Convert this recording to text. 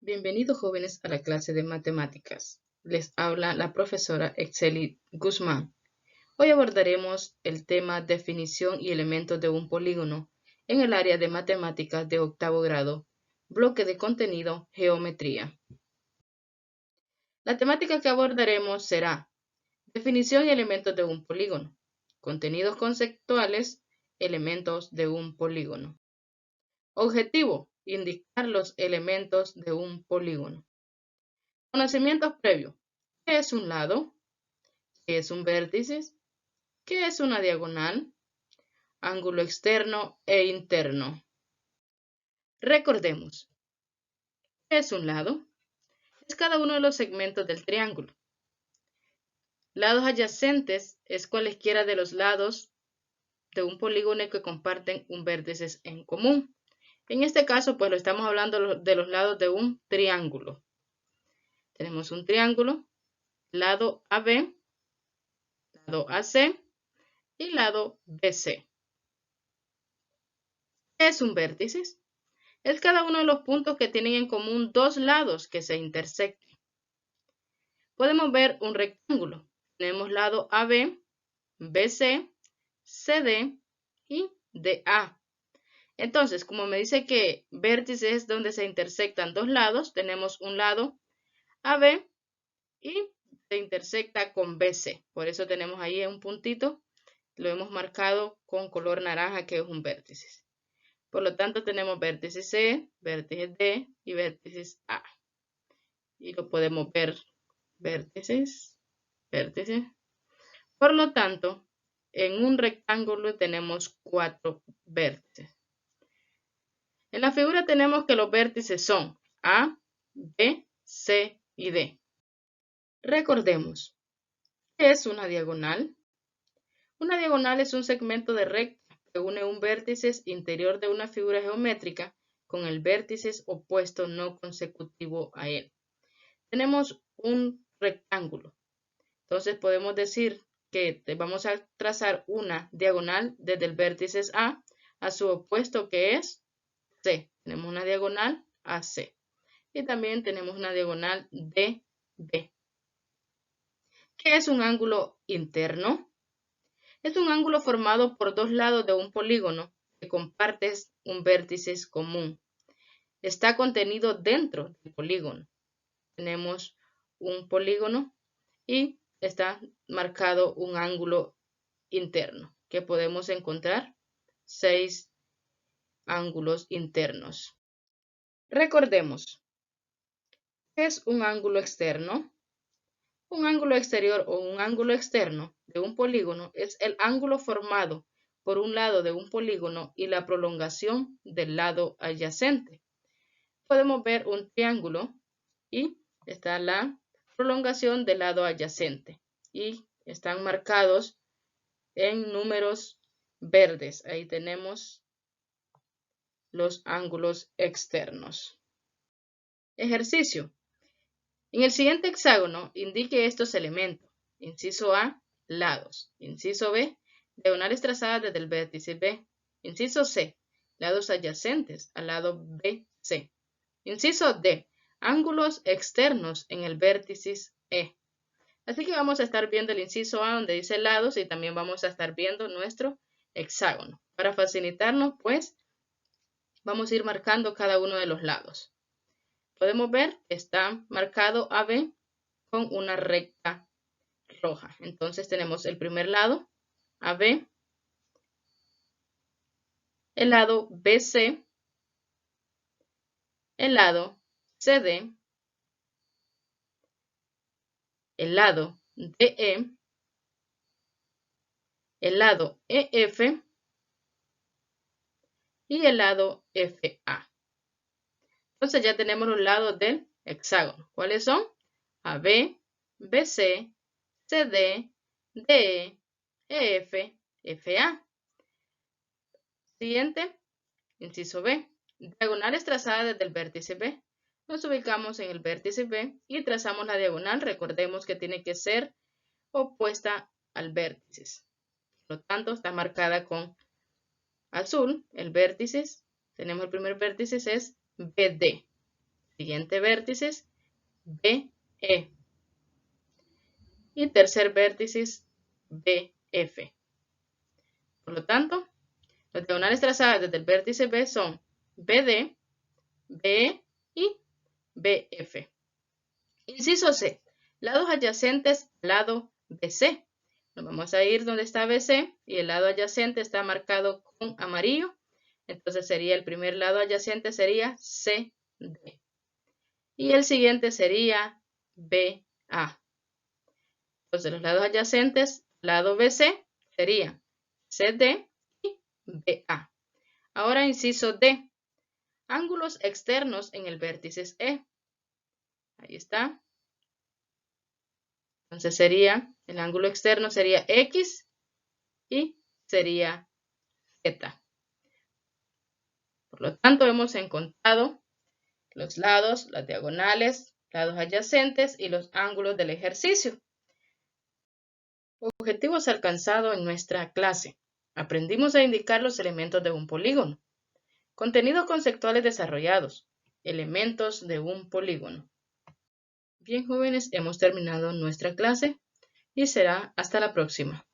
Bienvenidos jóvenes a la clase de matemáticas. Les habla la profesora Exceli Guzmán. Hoy abordaremos el tema definición y elementos de un polígono en el área de matemáticas de octavo grado, bloque de contenido, geometría. La temática que abordaremos será definición y elementos de un polígono, contenidos conceptuales, elementos de un polígono. Objetivo: indicar los elementos de un polígono. Conocimientos previos. ¿Qué es un lado? ¿Qué es un vértice? ¿Qué es una diagonal? Ángulo externo e interno. Recordemos, ¿qué es un lado? Es cada uno de los segmentos del triángulo. Lados adyacentes es cualesquiera de los lados de un polígono que comparten un vértice en común. En este caso, pues lo estamos hablando de los lados de un triángulo. Tenemos un triángulo, lado AB, lado AC y lado BC. ¿Qué es un vértice? Es cada uno de los puntos que tienen en común dos lados que se intersectan. Podemos ver un rectángulo. Tenemos lado AB, BC, CD y DA. Entonces, como me dice que vértice es donde se intersectan dos lados, tenemos un lado AB y se intersecta con BC. Por eso tenemos ahí un puntito, lo hemos marcado con color naranja, que es un vértice. Por lo tanto, tenemos vértice C, vértice D y vértice A. Y lo podemos ver, vértices, vértices. Por lo tanto, en un rectángulo tenemos 4 vértices. En la figura tenemos que los vértices son A, B, C y D. Recordemos, ¿qué es una diagonal? Una diagonal es un segmento de recta que une un vértice interior de una figura geométrica con el vértice opuesto no consecutivo a él. Tenemos un rectángulo. Entonces podemos decir que vamos a trazar una diagonal desde el vértice a su opuesto, que es C. Tenemos una diagonal AC. Y también tenemos una diagonal DB. ¿Qué es un ángulo interno? Es un ángulo formado por dos lados de un polígono que comparten un vértice común. Está contenido dentro del polígono. Tenemos un polígono y está marcado un ángulo interno, que podemos encontrar 6 ángulos internos. Recordemos, ¿qué es un ángulo externo? Un ángulo exterior o un ángulo externo de un polígono es el ángulo formado por un lado de un polígono y la prolongación del lado adyacente. Podemos ver un triángulo y está la prolongación del lado adyacente y están marcados en números verdes. Ahí tenemos los ángulos externos. Ejercicio. En el siguiente hexágono, indique estos elementos. Inciso A, lados. Inciso B, diagonales trazadas desde el vértice B. Inciso C, lados adyacentes al lado BC. Inciso D, ángulos externos en el vértice E. Así que vamos a estar viendo el inciso A donde dice lados y también vamos a estar viendo nuestro hexágono. Para facilitarnos, pues, vamos a ir marcando cada uno de los lados. Podemos ver que está marcado AB con una recta roja. Entonces tenemos el primer lado, AB, el lado BC, el lado CD, el lado DE, el lado EF y el lado FA. Entonces ya tenemos los lados del hexágono. ¿Cuáles son? AB, BC, CD, DE, EF, FA. Siguiente, inciso B. Diagonales trazadas desde el vértice B. Nos ubicamos en el vértice B y trazamos la diagonal. Recordemos que tiene que ser opuesta al vértice. Por lo tanto, está marcada con azul. El vértice, tenemos el primer vértice, es BD. Siguiente vértice, BE. Y tercer vértice, BF. Por lo tanto, las diagonales trazadas desde el vértice B son BD, BE y BF. Inciso C. Lados adyacentes al lado BC. Nos vamos a ir donde está BC y el lado adyacente está marcado con amarillo. Entonces sería el primer lado adyacente sería CD. Y el siguiente sería BA. Entonces los lados adyacentes, lado BC, sería CD y BA. Ahora inciso D. Ángulos externos en el vértice E. Ahí está. Entonces el ángulo externo sería X y sería Z. Por lo tanto, hemos encontrado los lados, las diagonales, lados adyacentes y los ángulos del ejercicio. Objetivos alcanzados en nuestra clase. Aprendimos a indicar los elementos de un polígono. Contenidos conceptuales desarrollados. Elementos de un polígono. Bien, jóvenes, hemos terminado nuestra clase y será hasta la próxima.